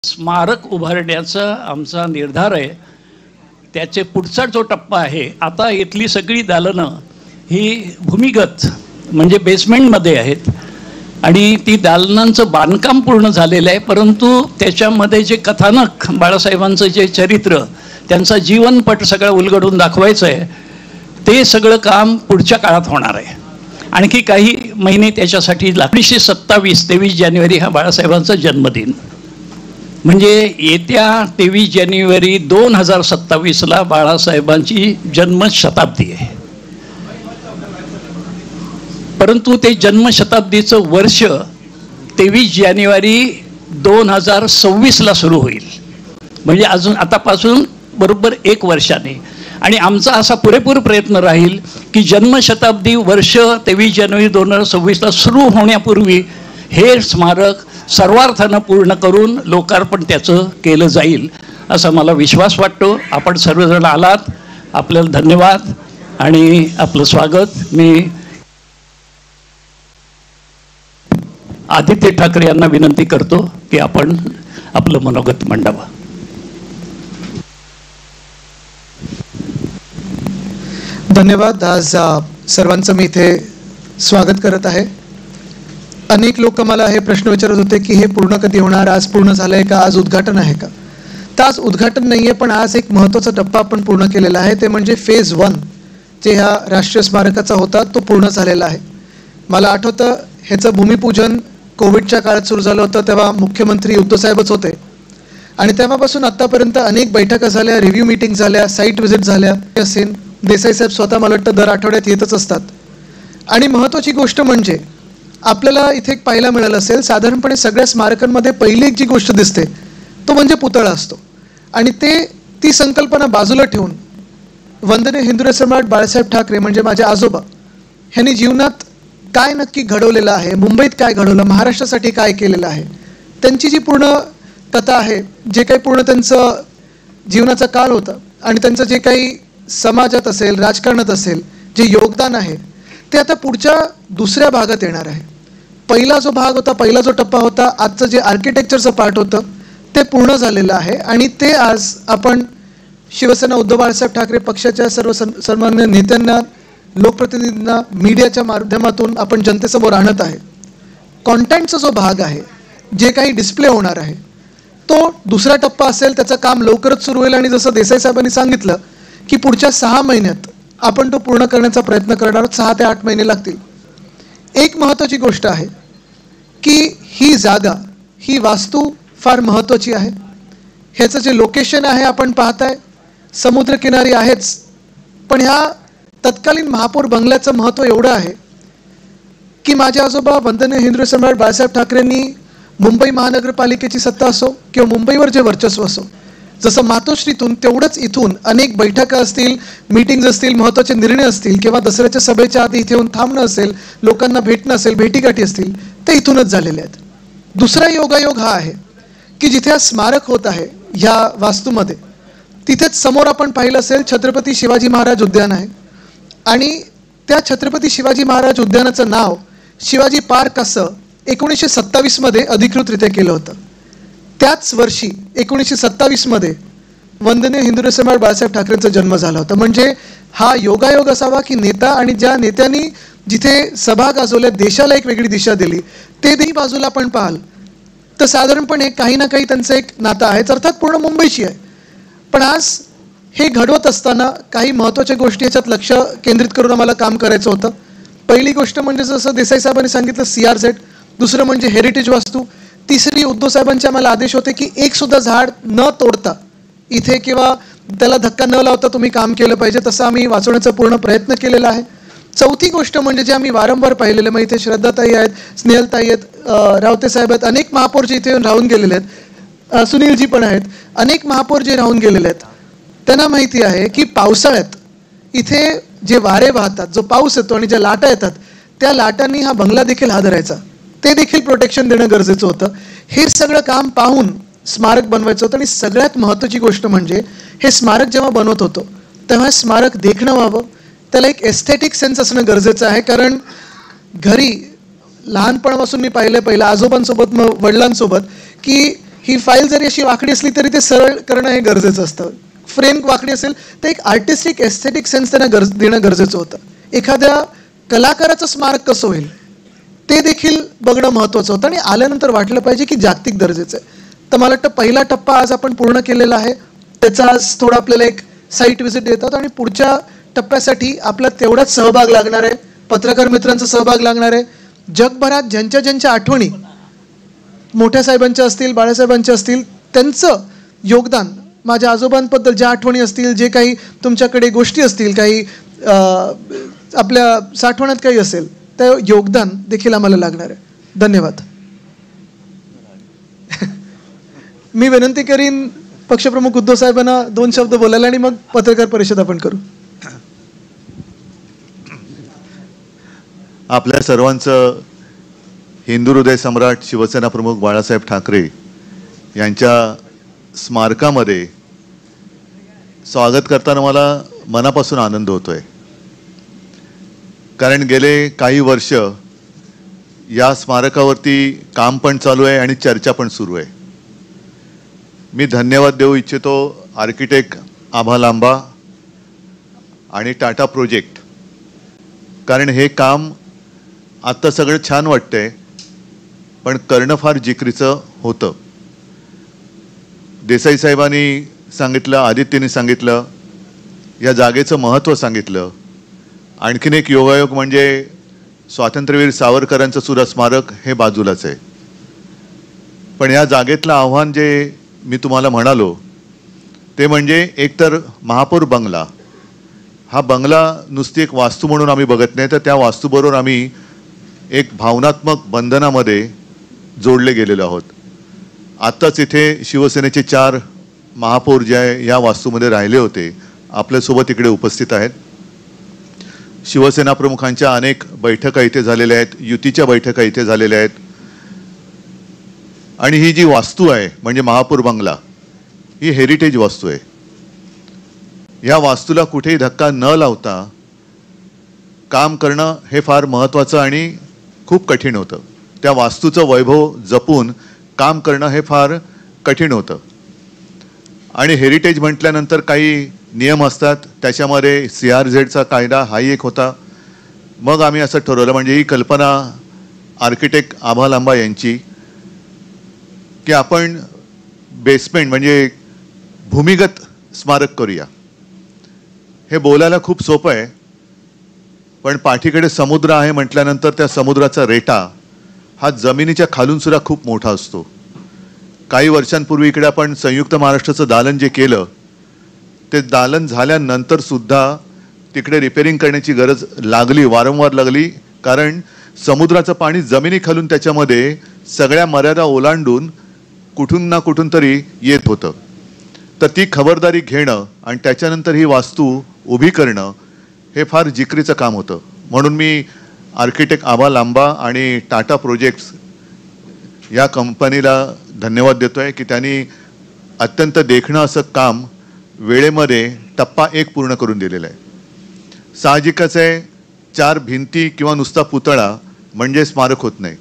स्मारक उभारण्याचा आमचा निर्धार आहे. त्याचे पुढचा जो टप्पा आहे, आता इथली सगळी दालनं ही भूमिगत म्हणजे बेसमेंटमध्ये आहेत आणि ती दालनांचं बांधकाम पूर्ण झालेलं आहे. परंतु त्याच्यामध्ये जे कथानक बाळासाहेबांचं जे चरित्र, त्यांचा जीवनपट सगळं उलगडून दाखवायचं आहे, ते सगळं काम पुढच्या काळात होणार आहे. आणखी काही महिने त्याच्यासाठी 1927 जानेवारी हा बाळासाहेबांचा जन्मदिन, म्हणजे येत्या 23 जानेवारी 2027ला बाळासाहेबांची जन्मशताब्दी आहे. परंतु ते जन्मशताब्दीचं वर्ष 23 जानेवारी 2026ला सुरू होईल, म्हणजे अजून आतापासून बरोबर 1 वर्षाने. आणि आमचा असा पुरेपूर प्रयत्न राहील की जन्मशताब्दी वर्ष 23 जानेवारी 2026ला सुरू होण्यापूर्वी हे स्मारक सर्वार्थानं पूर्ण करून लोकार्पण त्याचं केलं जाईल, असा मला विश्वास वाटतो. आपण सर्वजण आलात, आपल्याला धन्यवाद आणि आपलं स्वागत. मी आदित्य ठाकरे यांना विनंती करतो की आपण आपलं मनोगत मांडावं. धन्यवाद. आज सर्वांचं मी इथे स्वागत करत आहे. अनेक लोक मला हे प्रश्न विचारत होते की हे पूर्ण कधी होणार, आज पूर्ण झालंय का, आज उद्घाटन आहे का. तर आज उद्घाटन नाही आहे, पण आज एक महत्त्वाचा टप्पा आपण पूर्ण केलेला आहे, ते म्हणजे फेज 1 जे ह्या राष्ट्रीय स्मारकाचा होता तो पूर्ण झालेला आहे. मला आठवतं ह्याचं भूमिपूजन कोविडच्या काळात सुरू झालं होतं, तेव्हा मुख्यमंत्री उद्धवसाहेबच होते आणि तेव्हापासून आत्तापर्यंत अनेक बैठका झाल्या, रिव्ह्यू मीटिंग झाल्या, साईट व्हिजिट झाल्या असेल. देसाई साहेब स्वतः मला वाटतं दर आठवड्यात येतच असतात. आणि महत्त्वाची गोष्ट म्हणजे आपल्याला इथे एक पाहायला मिळालं असेल, साधारणपणे सगळ्या स्मारकांमध्ये पहिली एक जी गोष्ट दिसते तो म्हणजे पुतळा असतो. आणि ती संकल्पना बाजूला ठेवून वंदनीय हिंदुराय सम्राट बाळासाहेब ठाकरे म्हणजे माझे आजोबा ह्यांनी जीवनात काय नक्की घडवलेलं आहे, मुंबईत काय घडवलं, महाराष्ट्रासाठी काय केलेलं आहे, त्यांची जी पूर्ण कथा आहे, जे काही पूर्ण त्यांचं जीवनाचा काळ होता आणि त्यांचं जे काही समाजात असेल, राजकारणात असेल जे योगदान आहे, ते आता पुढच्या दुसऱ्या भागात येणार आहे. पहिला जो भाग होता, पहिला जो टप्पा होता, आजचं जे आर्किटेक्चरचं पार्ट होतं ते पूर्ण झालेलं आहे. आणि ते आज आपण शिवसेना उद्धव बाळासाहेब ठाकरे पक्षाच्या सर्व सन्मान्य नेत्यांना, लोकप्रतिनिधींना, मीडियाच्या माध्यमातून आपण जनतेसमोर आणत आहे. कॉन्टेंटचा जो भाग आहे, जे काही डिस्प्ले होणार आहे, तो दुसरा टप्पा असेल. त्याचं काम लवकरच सुरू होईल आणि जसं देसाई साहेबांनी सांगितलं की पुढच्या 6 महिन्यात आपण तो पूर्ण करण्याचा प्रयत्न करणार आहोत. 6 ते 8 महिने लागतील. एक महत्त्वाची गोष्ट आहे की ही जागा, ही वास्तू फार महत्त्वाची आहे. ह्याचं जे लोकेशन आहे आपण पाहताय, समुद्रकिनारी आहेच, पण ह्या तत्कालीन महापौर बंगल्याचं महत्त्व एवढं आहे की माझे आजोबा वंदनीय हिंदुराय सम्राट बाळासाहेब ठाकरेंनी मुंबई महानगरपालिकेची सत्ता असो किंवा मुंबईवर जे वर्चस्व असो, जसं मातोश्रीतून तेवढंच इथून अनेक बैठका असतील, मीटिंग्ज असतील, महत्त्वाचे निर्णय असतील किंवा दसऱ्याच्या सभेच्या आधी इथे येऊन थांबणं असेल, लोकांना भेटणं असेल, भेटीगाठी असतील, ते इथूनच झालेले आहेत. दुसरा योगायोग हा आहे की जिथे हा स्मारक होत आहे ह्या वास्तूमध्ये, तिथेच समोर आपण पाहिलं असेल छत्रपती शिवाजी महाराज उद्यान आहे. आणि त्या छत्रपती शिवाजी महाराज उद्यानाचं नाव शिवाजी पार्क असं 1927मध्ये अधिकृतरित्या केलं होतं. त्याच वर्षी 1927मध्ये वंदनीय हिंदुराय सम्राट बाळासाहेब ठाकरेंचा जन्म झाला होता. म्हणजे हा योगायोग असावा की नेता आणि ज्या नेत्यांनी जिथे सभा गाजवल्या, देशाला एक वेगळी दिशा दिली, ते देही बाजूला आपण पाहाल तर साधारणपणे काही ना काही त्यांचं एक नातं आहेच, अर्थात पूर्ण मुंबईशी आहे. पण आज हे घडवत असताना काही महत्त्वाच्या गोष्टी याच्यात लक्ष केंद्रित करून आम्हाला काम करायचं होतं. पहिली गोष्ट म्हणजे जसं देसाई साहेबांनी सांगितलं CRZ, दुसरं म्हणजे हेरिटेज वास्तू, तिसरी उद्धव साहेबांचे आम्हाला आदेश होते की एक सुद्धा झाड न तोडता इथे किंवा त्याला धक्का न लावता तुम्ही काम केलं पाहिजे. तसं आम्ही वाचवण्याचा पूर्ण प्रयत्न केलेला आहे. चौथी गोष्ट म्हणजे जे आम्ही वारंवार पाहिलेलं, मग इथे श्रद्धाताई आहेत, स्नेहलताई आहेत, रावते साहेब आहेत, अनेक महापौर जे इथे राहून गेलेले आहेत, सुनीलजी पण आहेत, अनेक महापौर जे राहून गेलेले आहेत, त्यांना माहिती आहे की पावसाळ्यात इथे जे वारे वाहतात, जो पाऊस येतो आणि ज्या लाटा येतात, त्या लाटांनी हा बंगला देखील हादरायचा, ते देखील प्रोटेक्शन देणं गरजेचं होतं. हे सगळं काम पाहून स्मारक बनवायचं होतं. आणि सगळ्यात महत्त्वाची गोष्ट म्हणजे हे स्मारक जेव्हा बनवत होतो तेव्हा स्मारक देखणं व्हावं, त्याला एक एस्थेटिक सेन्स असणं गरजेचं आहे. कारण घरी लहानपणापासून मी पहिलं आजोबांसोबत, मग वडिलांसोबत, की ही फाईल जरी अशी वाकडी असली तरी ते सरळ करणं हे गरजेचं असतं. फ्रेम वाकडी असेल तर एक आर्टिस्टिक एस्थेटिक सेन्स त्यांना देणं गरजेचं होतं. एखाद्या कलाकाराचं स्मारक कसं होईल ते देखील बघणं महत्त्वाचं होतं आणि आल्यानंतर वाटलं पाहिजे की जागतिक दर्जाचं आहे. तर मला वाटतं पहिला टप्पा आज आपण पूर्ण केलेला आहे. त्याचा आज थोडा आपल्याला एक साईट व्हिजिट देतात आणि पुढच्या टप्प्यासाठी आपला तेवढाच सहभाग लागणार आहे. पत्रकार मित्रांचा सहभाग लागणार आहे. जगभरात ज्यांच्या आठवणी मोठ्या साहेबांच्या असतील, बाळासाहेबांच्या असतील, त्यांचं योगदान, माझ्या आजोबांबद्दल ज्या आठवणी असतील, जे काही तुमच्याकडे गोष्टी असतील, काही आपल्या साठवणात काही असेल, ते योगदान देखील आम्हाला लागणार आहे. धन्यवाद. मी विनंती करीन पक्षप्रमुख उद्धव साहेबांना 2 शब्द बोलायला आणि मग पत्रकार परिषद आपण करू. आपल्या सर्वांचं हिंदू हृदय सम्राट शिवसेना प्रमुख बाळासाहेब ठाकरे यांच्या स्मारकामध्ये स्वागत करताना मला मनापासून आनंद होतोय. कारण गेले काही वर्ष या स्मारकावरती काम पण चालू आहे आणि चर्चा पण सुरू आहे. मी धन्यवाद देऊ इच्छितो आर्किटेक्ट आभा लांबा आणि टाटा प्रोजेक्ट, कारण हे काम आत्ता सगळं छान वाटतंय पण करणं फार जिकरीचं होतं. देसाई साहेबांनी सांगितलं, आदित्यने सांगितलं, या जागेचं महत्त्व सांगितलं. आणखीन एक योगायोग म्हणजे स्वातंत्र्यवीर सावरकरांचं सुद्धा स्मारक हे बाजूलाच आहे. पण या जागेतलं आव्हान जे मी तुम्हाला म्हणालो ते म्हणजे एकतर महापौर बंगला. हा बंगला नुसती एक वास्तू म्हणून आम्ही बघत नाही, तर त्या वास्तूबरोबर आम्ही एक भावनात्मक बंधनामध्ये जोडले गेलेलो आहोत. आत्ताच इथे शिवसेनेचे 4 महापौर जे आहे या वास्तूमध्ये राहिले होते, आपल्यासोबत इकडे उपस्थित आहेत. शिवसेना प्रमुखांच्या अनेक बैठका इथे झालेल्या आहेत, युतीच्या बैठका इथे झालेल्या आहेत. आणि ही जी वास्तू आहे म्हणजे महापौर बंगला ही हेरिटेज वास्तू आहे. या वास्तूला कुठेही धक्का न लावता काम करणं हे फार महत्त्वाचं आणि खूप कठीण होतं. त्या वास्तूचं वैभव जपून काम करणं हे फार कठीण होतं. आणि हेरिटेज म्हटल्यानंतर काही नियम असतात, त्याच्यामध्ये CRZचा कायदा हाही एक होता. मग आम्ही असं ठरवलं, म्हणजे ही कल्पना आर्किटेक्ट आभा लांबा यांची, की आपण बेसमेंट म्हणजे भूमिगत स्मारक करूया. हे बोलायला खूप सोपं आहे, पण पाठीकडे समुद्र आहे म्हटल्यानंतर त्या समुद्राचा रेटा हा जमिनीच्या खालून सुद्धा खूप मोठा असतो. काही वर्षांपूर्वी इकडे आपण संयुक्त महाराष्ट्राचं दालन जे केलं, ते दालन झाल्यानंतर सुद्धा तिकडे रिपेअरिंग करण्याची गरज लागली, वारंवार लागली. कारण समुद्राचं पाणी जमिनीखालून त्याच्यामध्ये सगळ्या मर्यादा ओलांडून कुठून ना कुठून तरी येत होतं. तर ती खबरदारी घेणं आणि त्याच्यानंतर ही वास्तू उभी करणं हे फार जिकरीचं काम होतं. म्हणून मी आर्किटेक्ट आभा लांबा आणि टाटा प्रोजेक्ट्स या कंपनीला धन्यवाद देतो आहे की त्यांनी अत्यंत देखणं असं काम वेळेमध्ये टप्पा 1 पूर्ण करून दिलेलं आहे. साहजिकच आहे, 4 भिंती किंवा नुसता पुतळा म्हणजे स्मारक होत नाही.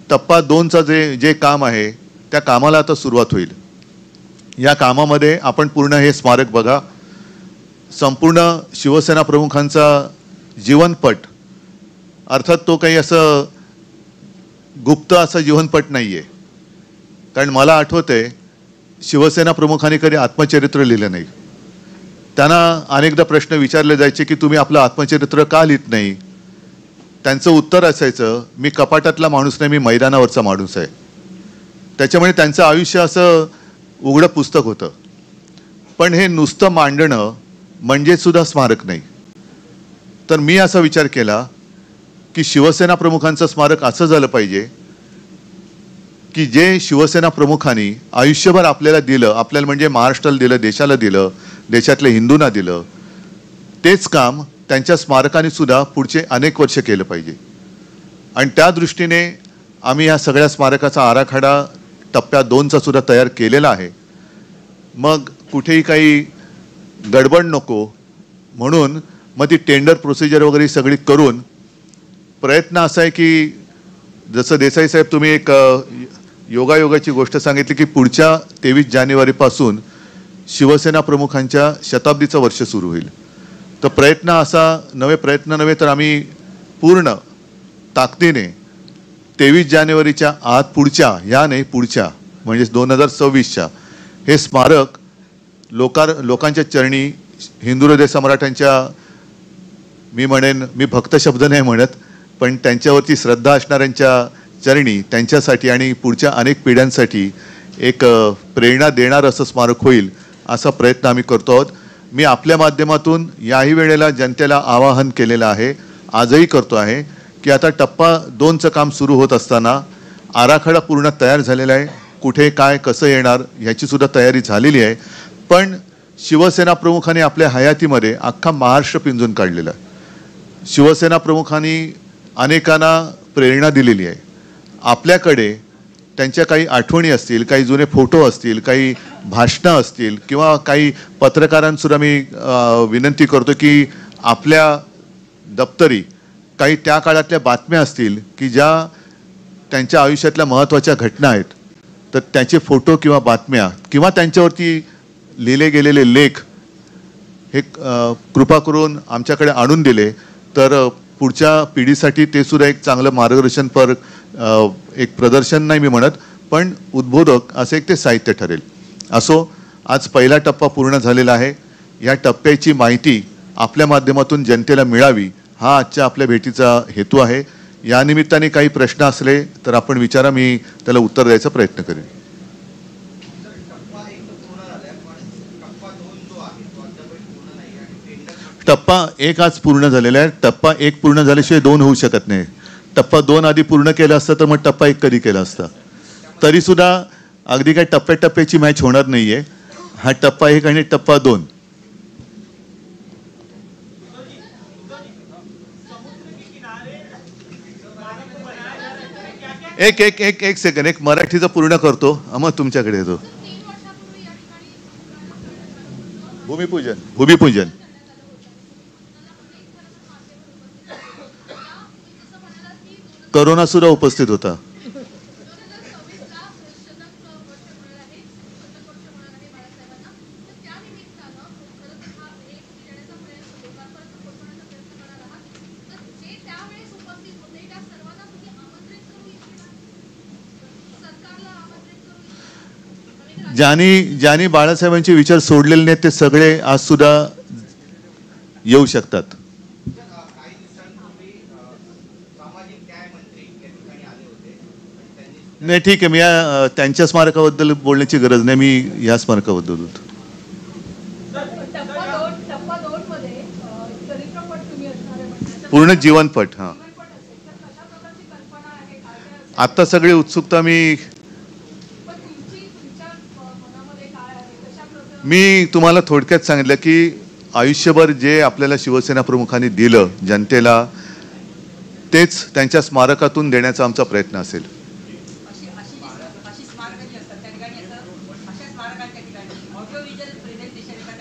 टप्पा 2चा जे काम आहे त्या कामाला आता सुरुवात होईल. या कामामध्ये आपण पूर्ण हे स्मारक बघा. संपूर्ण शिवसेना प्रमुखांचा जीवनपट, अर्थात तो काही असं गुप्त असा जीवनपट नाही आहे. कारण मला आठवतंय शिवसेना प्रमुखांनी कधी आत्मचरित्र लिहिलं नाही. त्यांना अनेकदा प्रश्न विचारले जायचे की तुम्ही आपलं आत्मचरित्र का लिहित नाही. त्यांचं उत्तर असायचं, मी कपाटातला माणूस नाही, मी मैदानावरचा माणूस आहे. त्याच्यामुळे त्यांचं आयुष्य असं उघडं पुस्तक होतं. पण हे नुसतं मांडणं म्हणजे सुद्धा स्मारक नाही. तर मी असा विचार केला की शिवसेना प्रमुखांचं स्मारक असं झालं पाहिजे की जे शिवसेना प्रमुखांनी आयुष्यभर आपल्याला दिलं, आपल्याला म्हणजे महाराष्ट्राला दिलं, देशाला दिलं, देशातल्या हिंदूंना दिलं, तेच काम त्यांच्या स्मारकाने सुद्धा पुढचे अनेक वर्ष केलं पाहिजे. आणि त्या दृष्टीने आम्ही या सगळ्या स्मारकाचा आराखडा टप्प्या 2चा सुद्धा तयार केलेला आहे. मग कुठेही काही गडबड नको म्हणून मग ती टेंडर प्रोसिजर वगैरे सगळी करून प्रयत्न असा आहे की जसं देसाई साहेब तुम्ही एक योगायोगाची गोष्ट सांगितली की पुढच्या 23 जानेवारीपासून शिवसेना प्रमुखांच्या शताब्दीचं वर्ष सुरू होईल. तर प्रयत्न नव्हे तर आम्ही पूर्ण ताकदीने 23 जानेवारीच्या आत पुढच्या म्हणजे 2026च्या हे स्मारक लोकांच्या चरणी हिंदू हृदय सम्राटांच्या मी भक्त शब्द नाही म्हणत, पण त्यांच्यावरती श्रद्धा असणाऱ्यांच्या चरणी त्यांच्यासाठी आणि पुढच्या अनेक पिढ्यांसाठी एक प्रेरणा देणार असं स्मारक होईल असा प्रयत्न आम्ही करतो आहोत. मी आपल्या माध्यमातून याही वेळेला जनतेला आवाहन केलेलं आहे, आजही करतो आहे की आता टप्पा 2चं काम सुरू होत असताना आराखडा पूर्ण तयार झालेला आहे. कुठे काय कसं येणार ह्याची सुद्धा तयारी झालेली आहे. पण शिवसेना प्रमुखांनी आपल्या हयातीमध्ये अख्खा महाराष्ट्र पिंजून काढलेला आहे. शिवसेना प्रमुखांनी अनेकांना प्रेरणा दिलेली आहे. आपल्याकडे त्यांच्या काही आठवणी असतील, काही जुने फोटो असतील, काही भाषणं असतील किंवा काही पत्रकारांसुद्धा मी विनंती करतो की आपल्या दप्तरी काही त्या काळातल्या बातम्या असतील की ज्या त्यांच्या आयुष्यातल्या महत्त्वाच्या घटना आहेत, तर त्याचे फोटो किंवा बातम्या किंवा त्यांच्यावरती लिहिले गेलेले लेख हे कृपा करून आमच्याकडे आणून दिले तर पुढच्या पिढीसाठी ते सुद्धा एक चांगलं मार्गदर्शनपर एक प्रदर्शन नाही मी म्हणत, पण उद्बोधक असं एक ते साहित्य ठरेल. असो, आज पहिला टप्पा पूर्ण झालेला आहे. या टप्प्याची माहिती आपल्या माध्यमातून जनतेला मिळावी हा आजच्या आपल्या भेटीचा हेतू आहे. या निमित्ताने काही प्रश्न असले तर आपण विचारा, मी त्याला उत्तर द्यायचा प्रयत्न करेन. टप्पा 1 आज पूर्ण झालेला आहे. टप्पा 1 पूर्ण झाल्याशिवाय 2 होऊ शकत नाही. टप्पा 2 आधी पूर्ण केला असता तर मग टप्पा 1 कधी केला असता. तरी सुद्धा अगदी काही टप्प्याटप्प्याची मॅच होणार नाहीये. हा टप्पा 1 आणि टप्पा 2. एक सेकंड, एक मराठीचं पूर्ण करतो मग तुमच्याकडे येतो. भूमिपूजन करोना सुद्धा उपस्थित होता. ज्यांनी बाळासाहेबांचे विचार सोडलेले नाहीत ते सगळे आज सुद्धा येऊ शकतात. नाही, ठीक आहे. मी त्यांच्या स्मारकाबद्दल बोलण्याची गरज नाही, मी या स्मारकाबद्दल बोलतो. पूर्ण जीवनपट. हां, आता सगळी उत्सुकता मी तुम्हाला थोडक्यात सांगितलं की आयुष्यभर जे आपल्याला शिवसेना प्रमुखांनी दिलं जनतेला, तेच त्यांच्या स्मारकातून देण्याचा आमचा प्रयत्न असेल.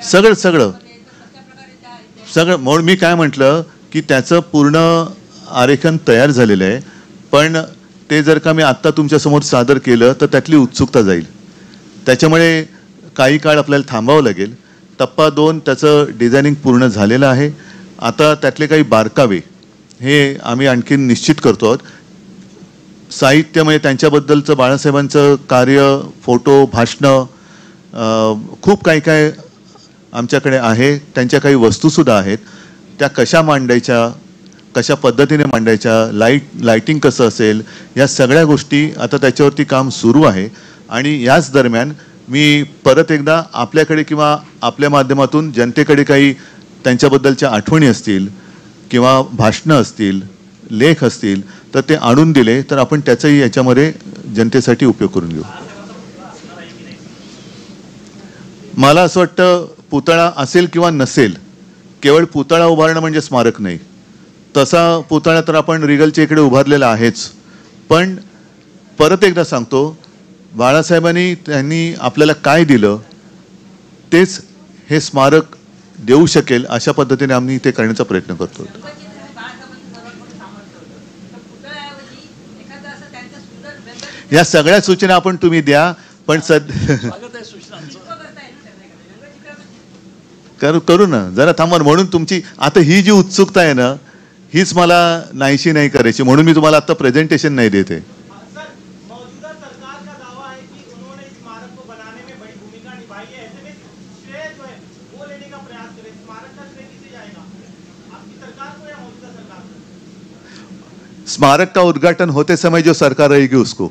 सगळं म्हणून मी काय म्हटलं की त्याचं पूर्ण आरेखन तयार झालेलं आहे, पण ते जर का मी आत्ता तुमच्यासमोर सादर केलं तर त्यातली उत्सुकता जाईल. त्याच्यामुळे काही काळ आपल्याला थांबावं लागेल. टप्पा 2 त्याचं डिझायनिंग पूर्ण झालेलं आहे. आता त्यातले काही बारकावे हे आम्ही आणखीन निश्चित करतो आहोत. साहित्य म्हणजे त्यांच्याबद्दलचं बाळासाहेबांचं कार्य, फोटो, भाषणं, खूप काय आमच्याकडे आहे. त्यांच्या काही वस्तूसुद्धा आहेत. त्या कशा मांडायच्या, कशा पद्धतीने मांडायच्या, लाईटिंग कसं असेल, या सगळ्या गोष्टी आता त्याच्यावरती काम सुरू आहे. आणि याच दरम्यान मी परत एकदा आपल्याकडे किंवा आपल्या माध्यमातून जनतेकडे काही त्यांच्याबद्दलच्या आठवणी असतील किंवा भाषणं असतील, लेख असतील तर ते आणून दिले तर आपण त्याचाही याच्यामध्ये जनतेसाठी उपयोग करून घेऊ. मला असं वाटतं पुतळा असेल किंवा नसेल, केवळ पुतळा उभारणं म्हणजे स्मारक नाही. तसा पुतळा तर आपण रिगलच्या इकडे उभारलेला आहेच, पण परत एकदा सांगतो, बाळासाहेबांनी त्यांनी आपल्याला काय दिलं तेच हे स्मारक देऊ शकेल अशा पद्धतीने आम्ही ते करण्याचा प्रयत्न करतो. या सगळ्या सूचना आपण तुम्ही द्या, पण करू ना, जरा थांबा. म्हणून तुमची आता ही जी उत्सुकता आहे ना, हीच मला नाहीशी नाही करायची, म्हणून मी तुम्हाला आता प्रेझेंटेशन नाही देते. स्मारक का उद्घाटन होते समय जो सरकार रहेगी उसको.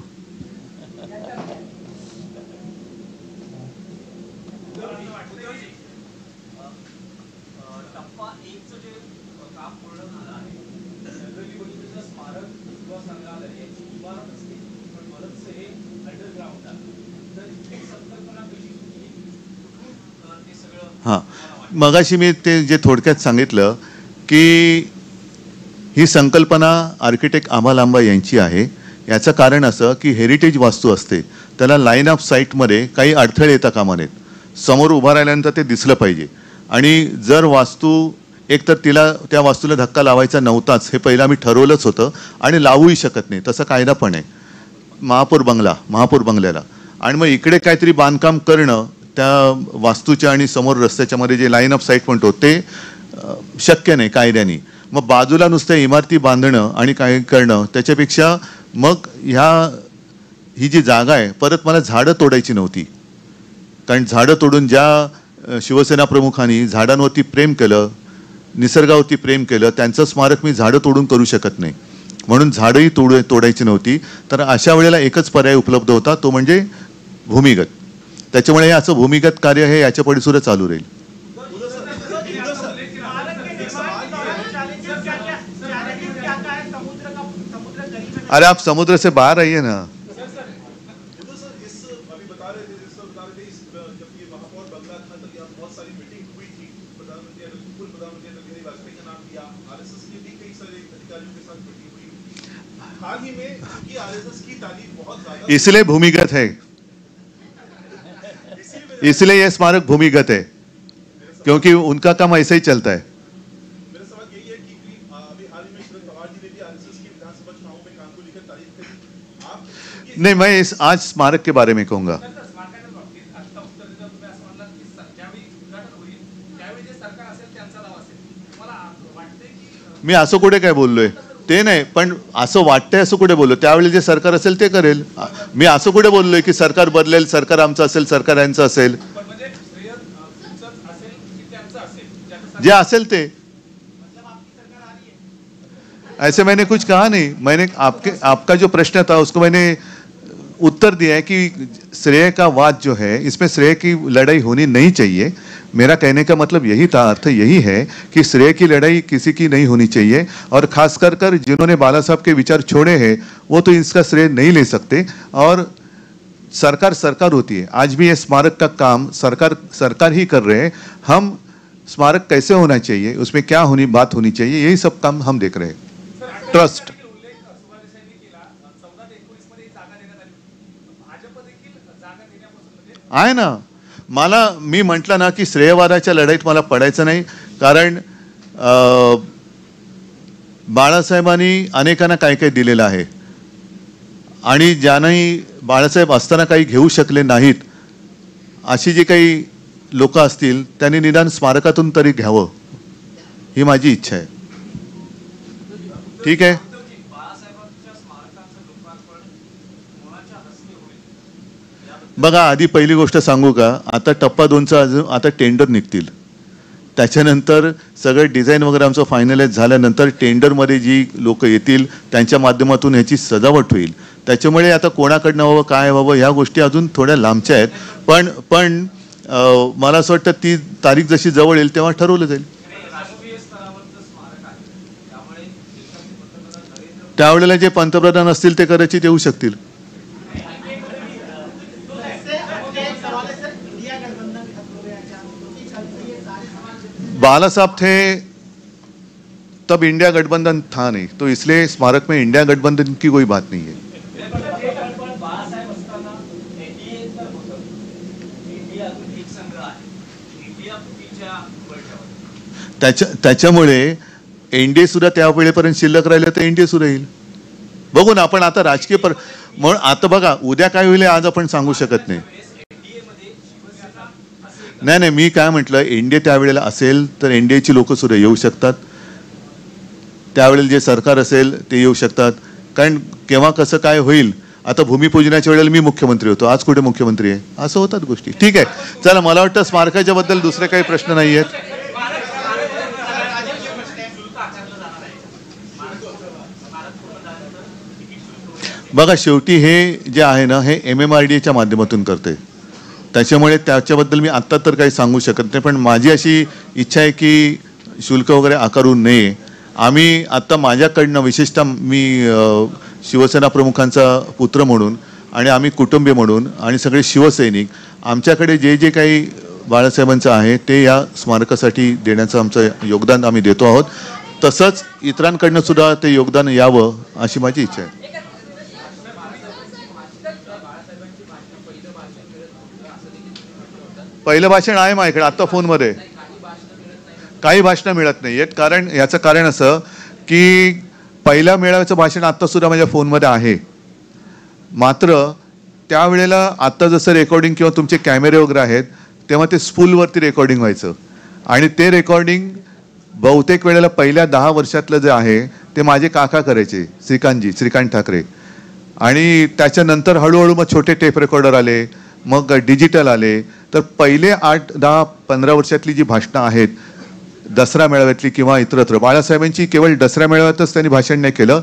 हां, मगाशी मी ते जे थोडक्यात सांगितलं की ही संकल्पना आर्किटेक्ट आम्हा लांबा यांची आहे. याचं कारण असं की हेरिटेज वास्तू असते, त्याला लाईन ऑफ साईटमध्ये काही अडथळे येता कामा नयेत. समोर उभा राहिल्यानंतर ते दिसलं पाहिजे. आणि जर वास्तू एकतर तिला त्या वास्तूला धक्का लावायचा नव्हताच, हे पहिलं आम्ही ठरवलंच होतं आणि लावूही शकत नाही, तसा कायदा पण आहे महापौर बंगल्याला. आणि मग इकडे काहीतरी बांधकाम करणं त्या वास्तूच्या आणि समोर रस्त्याच्या मध्ये जे लाईन ऑफ साईट म्हणतो ते शक्य नाही कायद्याने. मग बाजूला नुसत्या इमारती बांधणं आणि काय करणं त्याच्यापेक्षा मग ही जी जागा आहे, परत मला झाडं तोडायची नव्हती. कारण झाडं तोडून ज्या शिवसेना प्रमुखांनी झाडांवरती प्रेम केलं, निसर्गावरती प्रेम केलं, त्यांचं स्मारक मी झाडं तोडून करू शकत नाही. म्हणून झाडंही तोडायची नव्हती. तर अशा वेळेला एकच पर्याय उपलब्ध होता, तो म्हणजे भूमिगत. त्याच्यामुळे हे असं भूमिगत कार्य हे याच्या पुढे सुद्धा चालू राहील. अरे आप समुद्र से बाहर आइए ना. इसलिए भूमिगत है, इसलिए यह स्मारक भूमिगत है, क्योंकि उनका काम ऐसा ही चलता है. नहीं, मैं आज स्मारक के बारे में कहूंगा. मी असं कुठे काय बोललोय ते नाही, पण असं वाटतंय असं कुठे बोललो. त्यावेळी जे सरकार असेल ते करेल. मी असं कुठे बोललोय की सरकार बदलेल, सरकार आमचं असेल, सरकार यांचं असेल. जे असेल ते. ऐसे मैंने कुछ कहा नहीं. मैंने आपका जो प्रश्न था उसको मैंने उत्तर दिया है कि श्रेय का वाद जो है, इसमें श्रेय की लड़ाई होनी नहीं चाहिए. मेरा कहने का मतलब यही था, अर्थ यही है कि श्रेय की लड़ाई किसी की नहीं होनी चाहिए. और खासकर कर जिन्होंने बाला साहब के विचार छोड़े हैं वो तो इसका श्रेय नहीं ले सकते. और सरकार होती है. आज भी ये स्मारक का काम सरकार ही कर रहे हैं. हम स्मारक कैसे होना चाहिए, उसमें क्या बात होनी चाहिए, यही सब काम हम देख रहे हैं. ट्रस्ट आहे ना. मी म्हटलं ना की श्रेयवादाच्या लढाईत मला पडायचं नाही. कारण बाळासाहेबांनी अनेकांना काय काय दिलेलं आहे आणि ज्यांनाही बाळासाहेब असताना काही घेऊ शकले नाहीत अशी जी काही लोक असतील त्यांनी निदान स्मारकातून तरी घ्यावं, ही माझी इच्छा आहे. ठीक आहे. बघा, आधी पहिली गोष्ट सांगू का, आता टप्पा 2चा अजून आता टेंडर निघतील. त्याच्यानंतर सगळं डिझाईन वगैरे आमचं फायनलाइज झाल्यानंतर टेंडरमध्ये जी लोक येतील त्यांच्या माध्यमातून ह्याची सजावट होईल. त्याच्यामुळे आता कोणाकडनं व्हावं, काय व्हावं, ह्या गोष्टी अजून थोड्या लांबच्या आहेत. पण मला असं वाटतं ती तारीख जशी जवळ येईल तेव्हा ठरवलं जाईल. त्यावेळेला जे पंतप्रधान असतील ते कदाचित येऊ शकतील. बाला साहब थे तब इंडिया गठबंधन था नहीं, तो इसलिए स्मारक में इंडिया गठबंधन की कोई बात नहीं है. त्याच्यामुळे एनडीए सुद्धा त्या वेळेपर्यंत शिल्लक राहिलं तर एनडीए सुद्धा येईल. बघू ना आपण. आता म्हणून आता बघा उद्या काय होईल आज आपण सांगू शकत नाही. नाही, मी काय म्हटलं, एनडीए त्यावेळेला असेल तर एनडीएची लोक सुद्धा येऊ शकतात. त्यावेळेला जे सरकार असेल ते येऊ शकतात. कारण केव्हा कसं काय होईल. आता भूमिपूजनाच्या वेळेला मी मुख्यमंत्री होतो, आज कुठे मुख्यमंत्री आहे, असं होतात गोष्टी. ठीक आहे, चला, मला वाटतं स्मारकाच्या बद्दल दुसरे काही प्रश्न नाही आहेत. बघा, शेवटी हे जे आहे ना, हे MMRDAच्या माध्यमातून करते, त्याच्यामुळे त्याच्याबद्दल मी आत्ता तर काही सांगू शकत नाही. पण माझी अशी इच्छा आहे की शुल्क वगैरे आकारू नये. आम्ही आत्ता माझ्याकडनं विशेषतः मी शिवसेना प्रमुखांचा पुत्र म्हणून आणि आम्ही कुटुंबीय म्हणून आणि सगळे शिवसैनिक, आमच्याकडे जे जे काही बाळासाहेबांचं आहे ते या स्मारकासाठी देण्याचं आमचं योगदान आम्ही देतो आहोत. तसंच इतरांकडनं सुद्धा ते योगदान यावं अशी माझी इच्छा आहे. पहिलं भाषण आहे माझ्याकडे आत्ता फोनमध्ये. काही भाषणं मिळत नाही आहेत. कारण याचं कारण असं की पहिल्या मेळाव्याचं भाषण आत्ता सुद्धा माझ्या फोनमध्ये आहे. मात्र त्यावेळेला आत्ता जसं रेकॉर्डिंग किंवा तुमचे कॅमेरे वगैरे आहेत तेव्हा ते स्पूलवरती रेकॉर्डिंग व्हायचं आणि ते रेकॉर्डिंग बहुतेक वेळेला पहिल्या 10 वर्षातलं जे आहे ते माझे काका करायचे, श्रीकांत ठाकरे. आणि त्याच्यानंतर हळूहळू मग छोटे टेप रेकॉर्डर आले, मग डिजिटल आले. तर पहिले 8, 10, 15 वर्षातली जी भाषणं आहेत दसरा मेळाव्यातली किंवा इतरत्र, बाळासाहेबांची केवळ दसरा मेळाव्यातच त्यांनी भाषण नाही केलं,